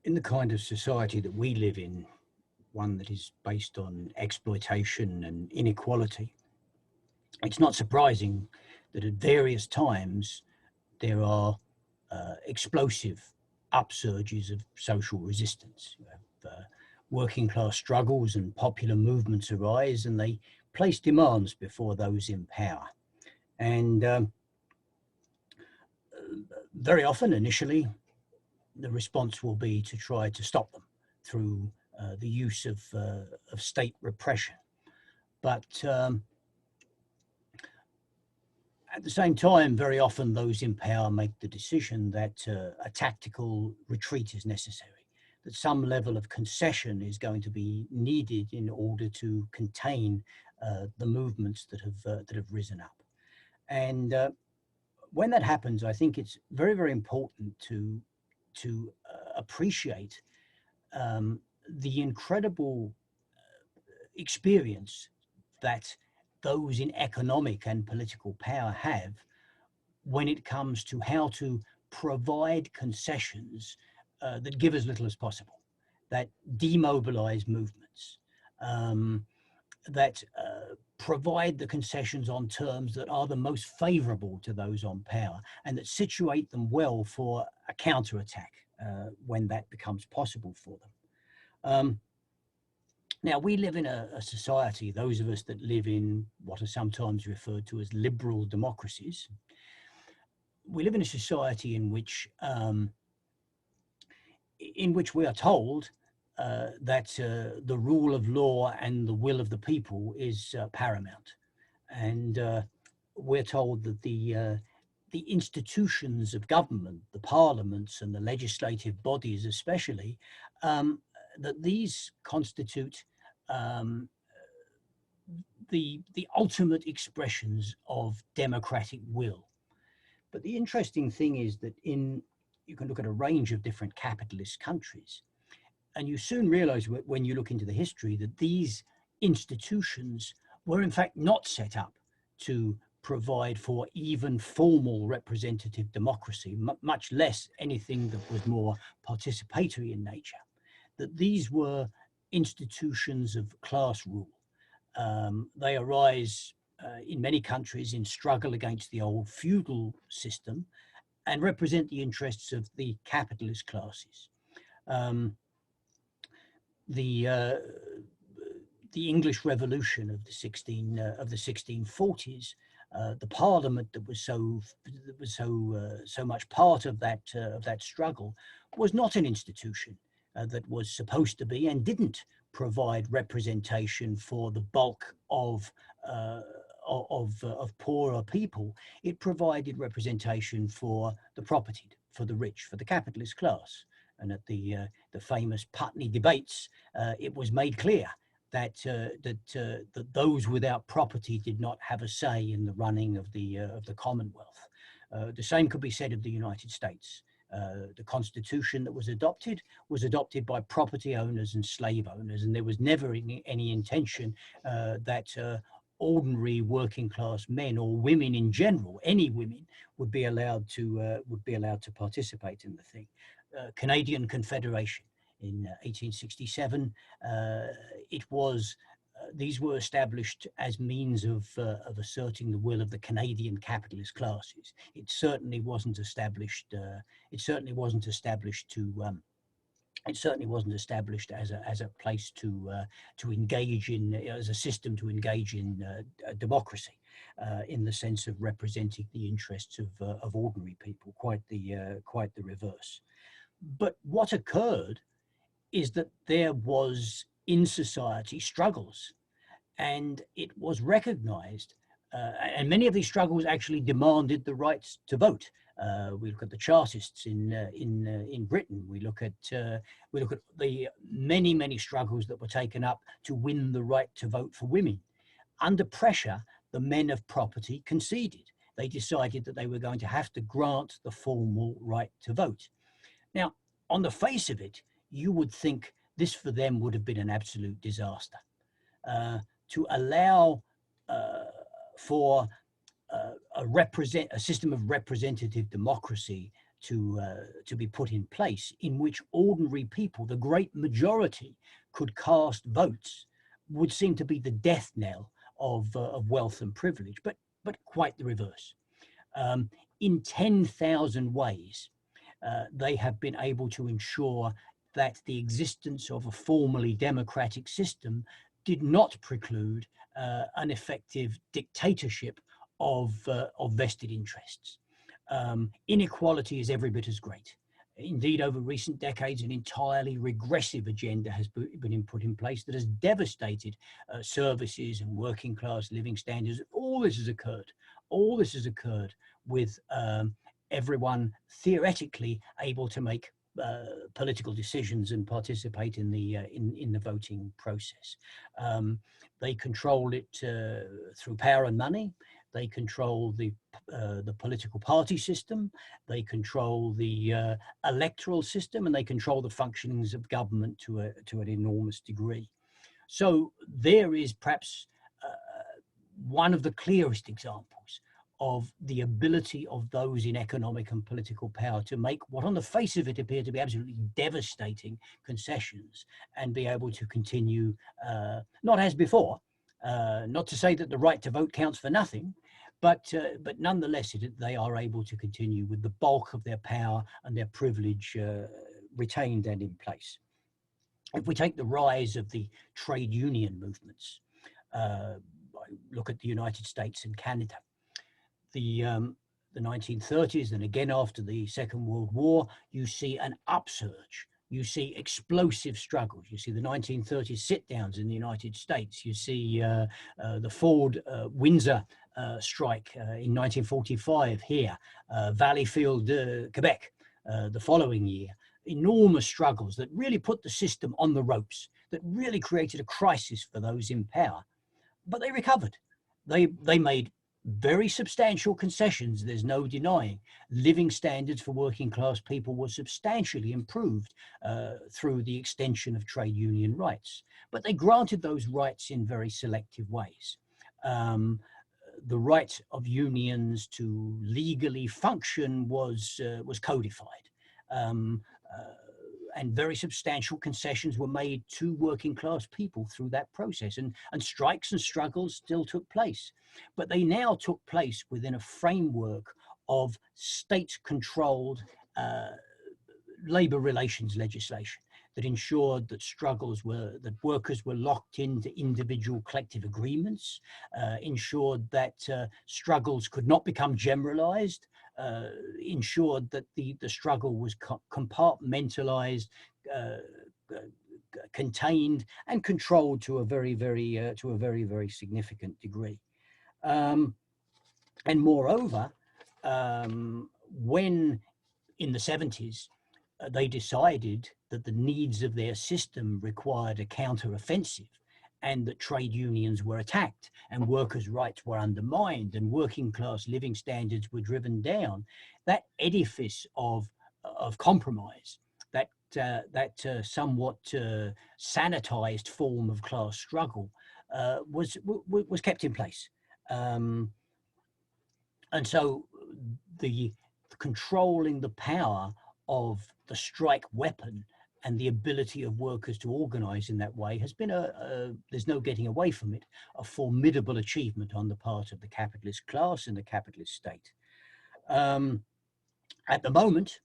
in the kind of society that we live in, one that is based on exploitation and inequality, it's not surprising that at various times there are explosive upsurges of social resistance. You have working class struggles and popular movements arise, and they place demands before those in power. And very often, initially, the response will be to try to stop them through the use of state repression. But at the same time, very often those in power make the decision that a tactical retreat is necessary, that some level of concession is going to be needed in order to contain the movements that have risen up. And when that happens, I think it's very, very important to appreciate the incredible experience that those in economic and political power have when it comes to how to provide concessions that give as little as possible, that demobilize movements, that provide the concessions on terms that are the most favorable to those on power, and that situate them well for a counterattack when that becomes possible for them. Now, we live in a society, those of us that live in what are sometimes referred to as liberal democracies, we live in a society in which we are told that the rule of law and the will of the people is paramount. And we're told that the institutions of government, the parliaments and the legislative bodies especially, that these constitute the ultimate expressions of democratic will. But the interesting thing is that you can look at a range of different capitalist countries, and you soon realize when you look into the history that these institutions were in fact not set up to provide for even formal representative democracy, much less anything that was more participatory in nature. That these were institutions of class rule. They arise in many countries in struggle against the old feudal system and represent the interests of the capitalist classes. The English Revolution of the 1640s, the Parliament that was so much part of that struggle, was not an institution that was supposed to be, and didn't provide representation for the bulk of poorer people. It provided representation for the propertied, for the rich, for the capitalist class. And at the famous Putney debates, it was made clear that those without property did not have a say in the running of the Commonwealth. The same could be said of the United States. The Constitution that was adopted by property owners and slave owners, and there was never any intention that ordinary working class men or women in general, any women, would be allowed to participate in the thing. Canadian Confederation in 1867, these were established as means of asserting the will of the Canadian capitalist classes. It certainly wasn't established. It certainly wasn't established as a place to engage in, as a system to engage in democracy, in the sense of representing the interests of ordinary people. Quite the reverse. But what occurred is that there was in society struggles, and it was recognized, and many of these struggles actually demanded the rights to vote. We look at the Chartists in Britain. We look at the many struggles that were taken up to win the right to vote for women. Under pressure, the men of property conceded. They decided that they were going to have to grant the formal right to vote. Now, on the face of it, you would think this for them would have been an absolute disaster. To allow for a system of representative democracy to be put in place, in which ordinary people, the great majority, could cast votes, would seem to be the death knell of wealth and privilege, but quite the reverse. In 10,000 ways, they have been able to ensure that the existence of a formally democratic system did not preclude an effective dictatorship of vested interests. Inequality is every bit as great. Indeed, over recent decades, an entirely regressive agenda has been put in place that has devastated services and working class living standards. All this has occurred. All this has occurred with everyone theoretically able to make political decisions and participate in the voting process. They control it through power and money. They control the political party system. They control the electoral system, and they control the functionings of government to an enormous degree. So there is perhaps one of the clearest examples of the ability of those in economic and political power to make what on the face of it appear to be absolutely devastating concessions and be able to continue, not as before, not to say that the right to vote counts for nothing, but nonetheless they are able to continue with the bulk of their power and their privilege retained and in place. If we take the rise of the trade union movements, look at the United States and Canada, the 1930s, and again after the Second World War, you see an upsurge. You see explosive struggles. You see the 1930s sit-downs in the United States. You see the Ford Windsor strike in 1945 here, Valleyfield, Quebec, the following year. Enormous struggles that really put the system on the ropes, that really created a crisis for those in power. But they recovered. They made very substantial concessions, there's no denying. Living standards for working class people were substantially improved through the extension of trade union rights. But they granted those rights in very selective ways. The right of unions to legally function was codified. And very substantial concessions were made to working class people through that process. And strikes and struggles still took place. But they now took place within a framework of state-controlled labor relations legislation that ensured that workers were locked into individual collective agreements, ensured that struggles could not become generalized, ensured that the struggle was compartmentalized, contained, and controlled to a very significant degree. And moreover, when in the 70s they decided that the needs of their system required a counter-offensive, and that trade unions were attacked and workers' rights were undermined and working class living standards were driven down, that edifice of compromise, that somewhat sanitized form of class struggle was kept in place. And so the controlling the power of the strike weapon and the ability of workers to organize in that way has been there's no getting away from it, a formidable achievement on the part of the capitalist class and the capitalist state. At the moment,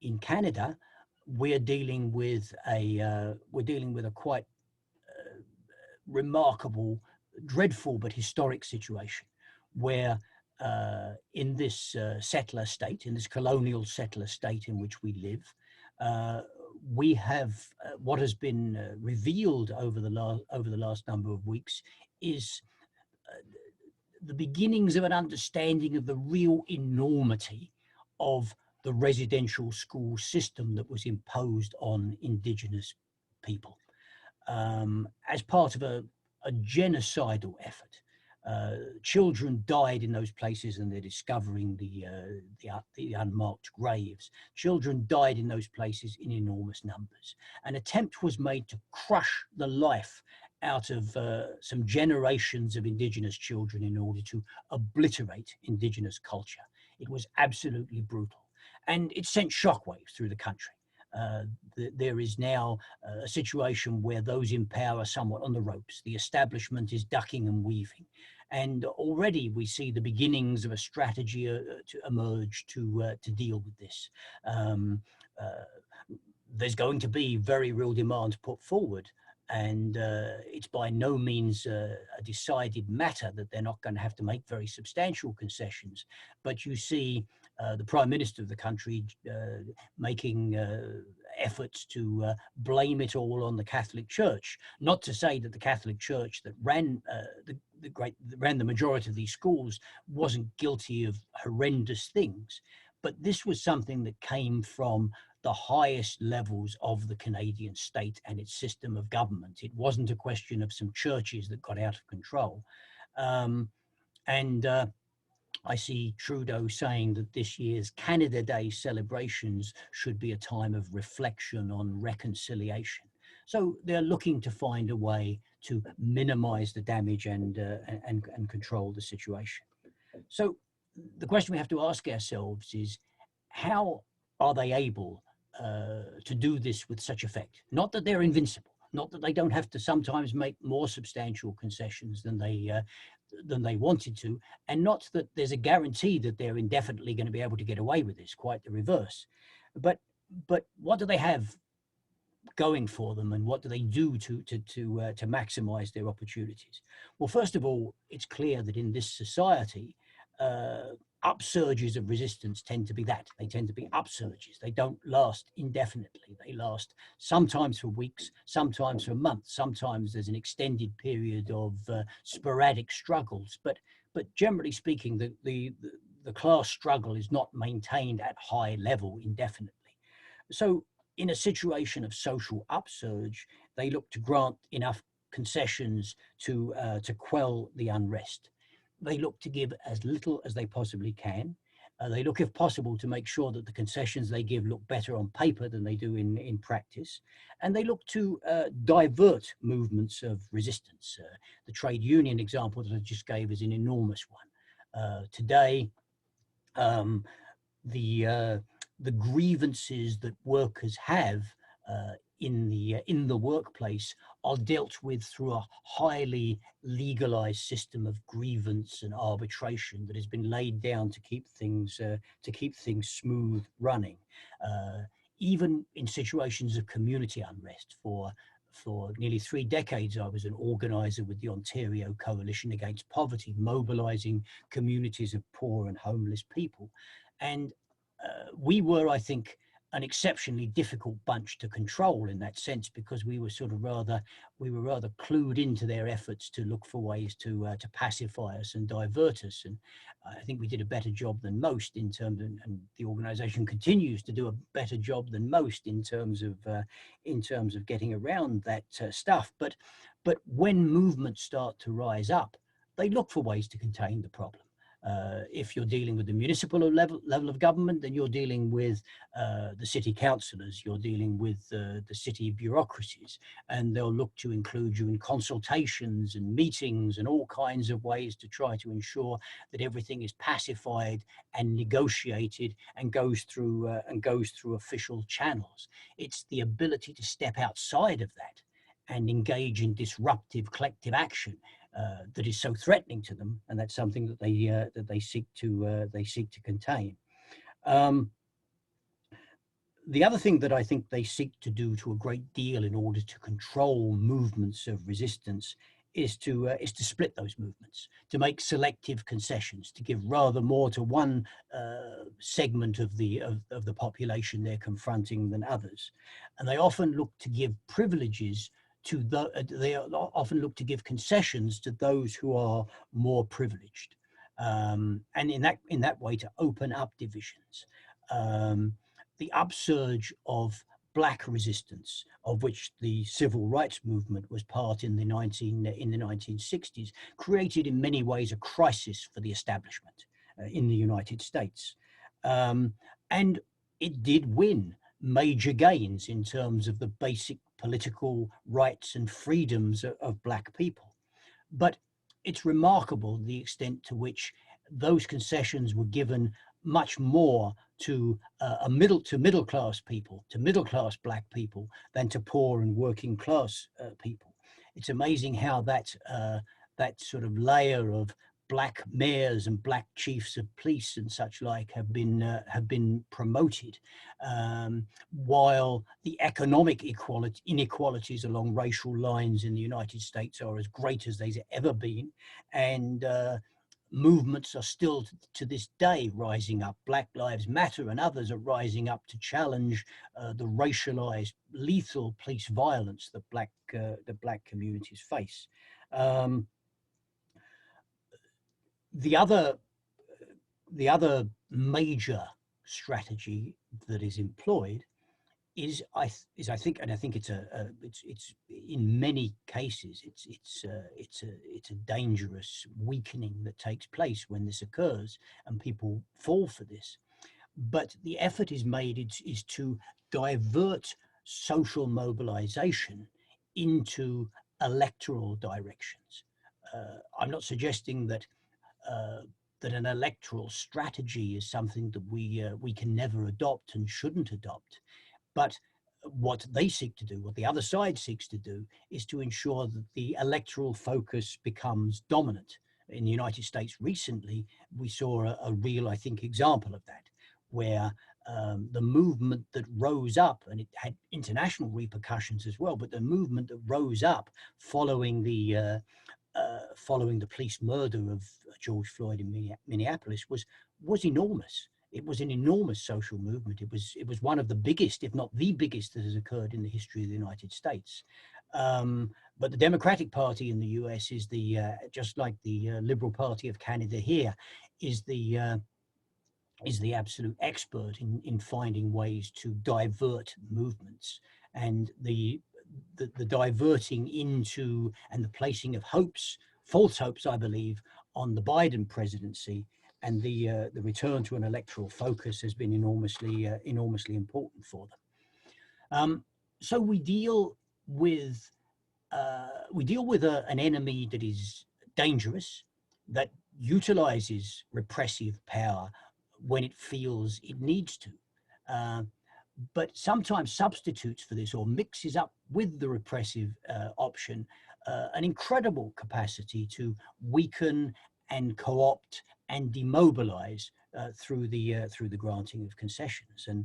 in Canada, we're dealing with a quite remarkable, dreadful but historic situation, where in this settler state, in this colonial settler state in which we live, we have what has been revealed over the last number of weeks is the beginnings of an understanding of the real enormity of the residential school system that was imposed on Indigenous people as part of a genocidal effort. Children died in those places, and they're discovering the unmarked graves. Children died in those places in enormous numbers. An attempt was made to crush the life out of some generations of Indigenous children in order to obliterate Indigenous culture. It was absolutely brutal. and it sent shockwaves through the country. There is now a situation where those in power are somewhat on the ropes. The establishment is ducking and weaving. And already we see the beginnings of a strategy to emerge to deal with this. There's going to be very real demands put forward, and it's by no means a decided matter that they're not going to have to make very substantial concessions. But you see the Prime Minister of the country making efforts to blame it all on the Catholic Church. Not to say that the Catholic Church that ran the majority of these schools wasn't guilty of horrendous things, but this was something that came from the highest levels of the Canadian state and its system of government. It wasn't a question of some churches that got out of control. I see Trudeau saying that this year's Canada Day celebrations should be a time of reflection on reconciliation. So they're looking to find a way to minimize the damage and control the situation. So the question we have to ask ourselves is, how are they able to do this with such effect? Not that they're invincible, not that they don't have to sometimes make more substantial concessions than they wanted to, and not that there's a guarantee that they're indefinitely going to be able to get away with this. Quite the reverse. But what do they have going for them, and what do they do to maximize their opportunities? Well, first of all, it's clear that in this society, upsurges of resistance tend to be that. They tend to be upsurges. They don't last indefinitely. They last sometimes for weeks, sometimes for months. Sometimes there's an extended period of sporadic struggles. But generally speaking, the class struggle is not maintained at high level indefinitely. So in a situation of social upsurge, they look to grant enough concessions to quell the unrest. They look to give as little as they possibly can. They look, if possible, to make sure that the concessions they give look better on paper than they do in practice. And they look to divert movements of resistance. The trade union example that I just gave is an enormous one. Today, the grievances that workers have in the workplace are dealt with through a highly legalized system of grievance and arbitration that has been laid down to keep things smooth running. Even in situations of community unrest, for nearly 3 decades, I was an organizer with the Ontario Coalition Against Poverty, mobilizing communities of poor and homeless people. And we were, I think, an exceptionally difficult bunch to control in that sense, because we were rather clued into their efforts to look for ways to pacify us and divert us. And I think we did a better job than most in terms of, and the organization continues to do a better job than most in terms of getting around that stuff. But when movements start to rise up, they look for ways to contain the problem. If you're dealing with the municipal level of government, then you're dealing with the city councillors, you're dealing with the city bureaucracies, and they'll look to include you in consultations and meetings and all kinds of ways to try to ensure that everything is pacified and negotiated and goes through official channels. It's the ability to step outside of that and engage in disruptive collective action that is so threatening to them, and that's something that they seek to contain. The other thing that I think they seek to do to a great deal in order to control movements of resistance is to split those movements, to make selective concessions, to give rather more to one segment of the population they're confronting than others, and they often look to give privileges to they often look to give concessions to those who are more privileged, and in that way to open up divisions. The upsurge of Black resistance, of which the civil rights movement was part in the 1960s, created in many ways a crisis for the establishment in the United States, and it did win major gains in terms of the basic political rights and freedoms of Black people. But it's remarkable the extent to which those concessions were given much more to middle class people, to middle class black people, than to poor and working class people. It's amazing how that sort of layer of black mayors and black chiefs of police and such like have been promoted, while the economic inequalities along racial lines in the United States are as great as they've ever been, and movements are still to this day rising up. Black Lives Matter and others are rising up to challenge the racialized, lethal police violence that the black communities face. The other major strategy that is employed is I think, and I think it's it's in many cases it's a dangerous weakening that takes place when this occurs and people fall for this. But the effort is made is to divert social mobilization into electoral directions. I'm not suggesting that that an electoral strategy is something that we can never adopt and shouldn't adopt. But what they seek to do, what the other side seeks to do, is to ensure that the electoral focus becomes dominant. In the United States recently, we saw a real, I think, example of that, where the movement that rose up, and it had international repercussions as well, but the movement that rose up following the police murder of George Floyd in Minneapolis was enormous. It was an enormous social movement. It was one of the biggest, if not the biggest, that has occurred in the history of the United States. But the Democratic Party in the US is just like the Liberal Party of Canada here, is the absolute expert in finding ways to divert movements, and the diverting into and the placing of false hopes, I believe, on the Biden presidency, and the return to an electoral focus has been enormously important for them. So we deal with an enemy that is dangerous, that utilizes repressive power when it feels it needs to, but sometimes substitutes for this or mixes up with the repressive option an incredible capacity to weaken and co-opt and demobilize through the granting of concessions. And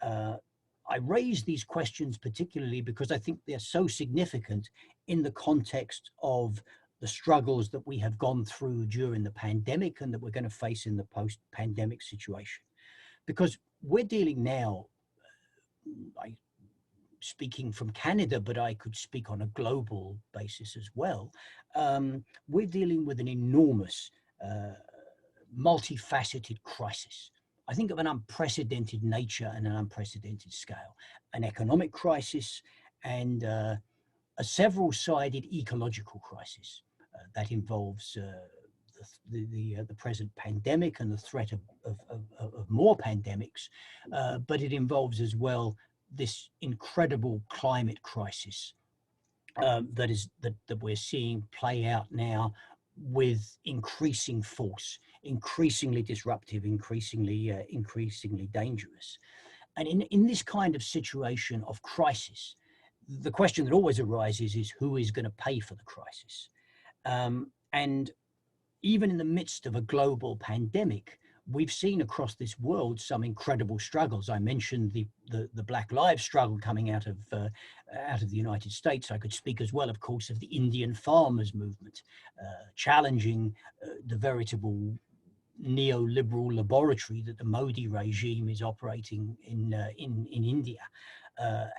I raise these questions particularly because I think they're so significant in the context of the struggles that we have gone through during the pandemic and that we're going to face in the post-pandemic situation. Because we're dealing now, speaking from Canada, but I could speak on a global basis as well. We're dealing with an enormous, multifaceted crisis. I think of an unprecedented nature and an unprecedented scale, an economic crisis and a several-sided ecological crisis that involves the present pandemic and the threat of more pandemics, but it involves as well this incredible climate crisis that we're seeing play out now with increasing force, increasingly disruptive, increasingly dangerous. And in this kind of situation of crisis, the question that always arises is who is going to pay for the crisis? And even in the midst of a global pandemic, we've seen across this world some incredible struggles. I mentioned the Black Lives struggle coming out of the United States. I could speak as well, of course, of the Indian farmers movement, challenging the veritable neoliberal laboratory that the Modi regime is operating in India.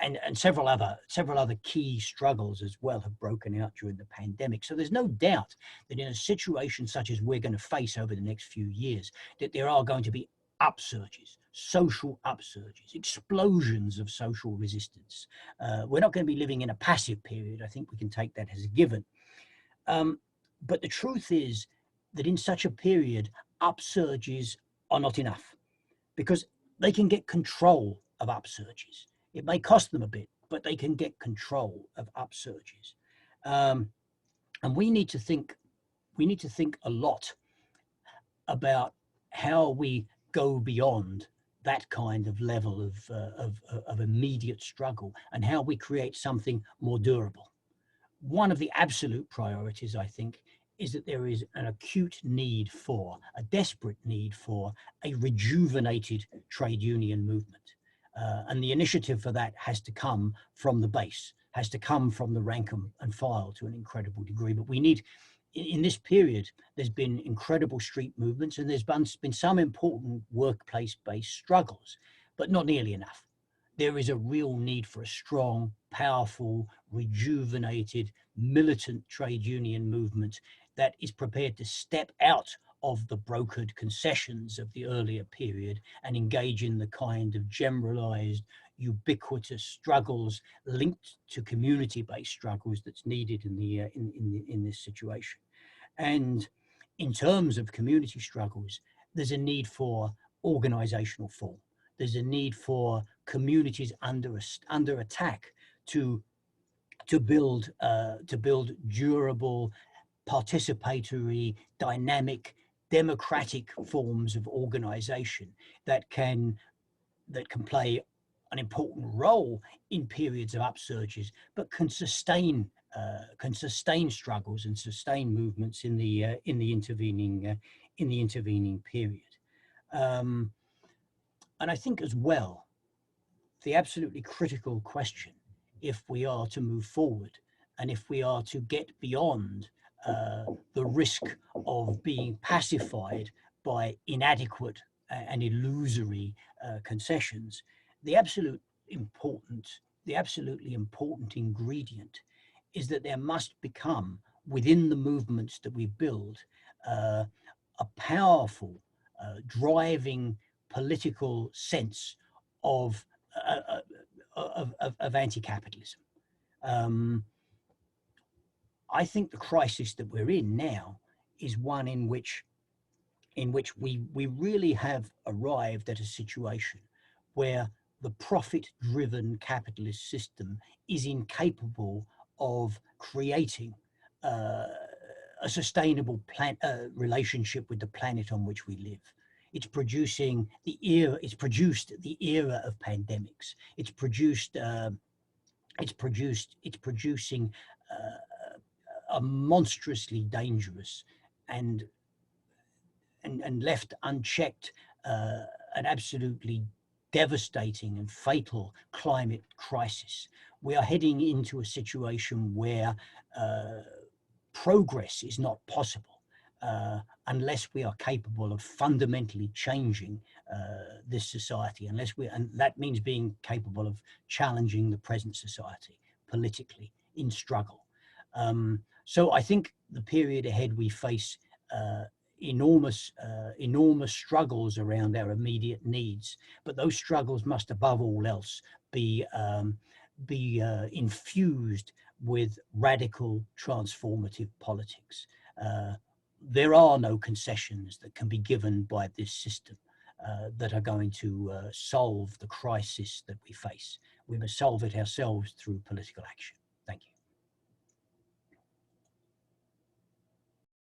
And several other key struggles as well have broken out during the pandemic. So there's no doubt that in a situation such as we're going to face over the next few years, that there are going to be upsurges, social upsurges, explosions of social resistance. We're not going to be living in a passive period. I think we can take that as a given. But the truth is that in such a period, upsurges are not enough because they can get control of upsurges. It may cost them a bit, but they can get control of upsurges. And we need to think a lot about how we go beyond that kind of level of immediate struggle, and how we create something more durable. One of the absolute priorities, I think, is that there is an acute need for, a desperate need for, a rejuvenated trade union movement. And the initiative for that has to come from the base, has to come from the rank and file to an incredible degree. But we need, in this period, there's been incredible street movements, and there's been some important workplace-based struggles, but not nearly enough. There is a real need for a strong, powerful, rejuvenated, militant trade union movement that is prepared to step out of the brokered concessions of the earlier period and engage in the kind of generalized, ubiquitous struggles linked to community-based struggles that's needed in this situation. And in terms of community struggles, there's a need for organizational form. There's a need for communities under attack to build durable, participatory, dynamic, democratic forms of organization that can play an important role in periods of upsurges, but can sustain struggles and sustain movements in the intervening period. And I think as well, the absolutely critical question, if we are to move forward and if we are to get beyond the risk of being pacified by inadequate and illusory concessions, the absolutely important ingredient is that there must become, within the movements that we build, a powerful, driving political sense of anti-capitalism. I think the crisis that we're in now is one in which we really have arrived at a situation where the profit-driven capitalist system is incapable of creating a sustainable relationship with the planet on which we live. It's producing the era. It's produced the era of pandemics. It's producing a monstrously dangerous and left unchecked, an absolutely devastating and fatal climate crisis. We are heading into a situation where progress is not possible unless we are capable of fundamentally changing this society, and that means being capable of challenging the present society politically in struggle. So I think the period ahead, we face enormous struggles around our immediate needs, but those struggles must, above all else, be infused with radical transformative politics. There are no concessions that can be given by this system that are going to solve the crisis that we face. We must solve it ourselves through political action. Thank you.